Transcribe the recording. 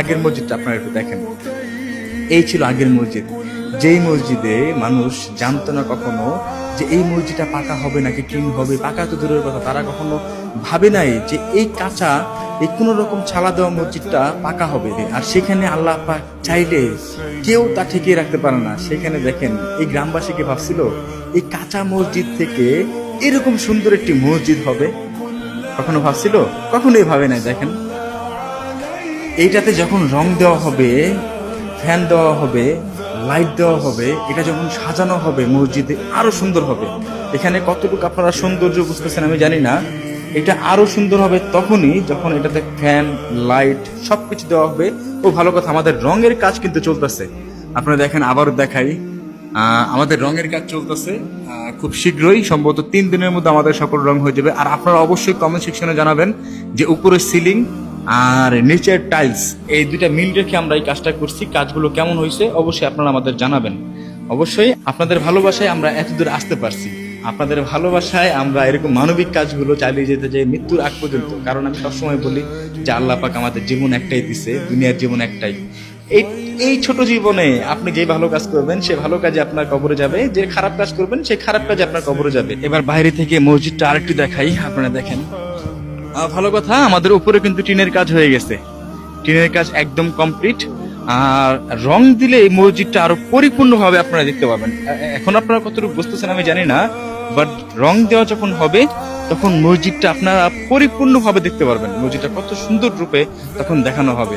আগের মসজিদটা আপনারা একটু দেখেন। এই ছিল আগের মসজিদ, যেই মসজিদে মানুষ জানতো না কখনো যে এই মসজিদটা পাকা হবে নাকি টিন হবে। পাকা তো দূরের কথা, তারা কখনো ভাবে নাই যে এই কাঁচা, এই কোন রকম ছালা দেওয়া মসজিদটা পাকা হবে। আর সেখানে আল্লাহ পাক চাইলে কেউ তা ঠেকিয়ে রাখতে পারে না। সেখানে দেখেন এই গ্রামবাসীকে ভাবছিল এই কাঁচা মসজিদ থেকে এরকম সুন্দর একটি মসজিদ হবে। কখনো ভাবছিল? কখনোই ভাবে নাই। দেখেন এইটাতে যখন রং দেওয়া হবে, ফ্যান দেওয়া হবে, লাইট দেওয়া হবে, এটা যখন সাজানো হবে মসজিদে আরো সুন্দর হবে। এখানে কতটুকু আপনারা সৌন্দর্য বুঝতেছেন আমি জানি না। এটা আরো সুন্দর হবে তখনই যখন এটাতে ফ্যান, লাইট সবকিছু দেওয়া হবে। ও ভালো কথা, আমাদের রঙের কাজ কিন্তু চলতেছে। আপনারা দেখেন, আবারও দেখাই, আমাদের রঙের কাজ চলতেছে। খুব শীঘ্রই, সম্ভবত 3 দিনের মধ্যে আমাদের সকল রং হয়ে যাবে। আর আপনারা অবশ্যই কমেন্ট সেকশনে জানাবেন যে উপরের সিলিং আর নিচের টাইলস এই দুইটা মিল রেখে আমরা এই কাজটা করছি, কাজগুলো কেমন হয়েছে অবশ্যই আপনারা আমাদের জানাবেন। অবশ্যই আপনাদের ভালোবাসায় আমরা এতদূর আসতে পারছি। আপনাদের ভালোবাসায় আমরা এরকম মানবিক কাজগুলো চালিয়ে যেতে চাই মৃত্যুর আগ পর্যন্ত। কারণ আমি সবসময় বলি যে আল্লাহ পাক আমাদের জীবন একটাই দিছে, দুনিয়ার জীবন একটাই। এই এই ছোট জীবনে আপনি যে ভালো কাজ করবেন সে ভালো কাজে আপনার কবরে যাবে, যে খারাপ কাজ করবেন সে খারাপ কাজে আপনার কবরে যাবে। এবার বাইরে থেকে মসজিদটা আরেকটু দেখাই, আপনারা দেখেন। ভালো কথা, আমাদের উপরে কিন্তু টিনের কাজ হয়ে গেছে। টিনের কাজ একদম কমপ্লিট। আর রং দিলে এই মসজিদটা আরো পরিপূর্ণভাবে আপনারা দেখতে পাবেন। এখন আপনারা কতটুকু বুঝতেছেন আমি জানি না, বাট রং দেওয়া যখন হবে তখন মসজিদটা আপনারা পরিপূর্ণভাবে দেখতে পারবেন। মসজিদটা কত সুন্দর রূপে তখন দেখানো হবে।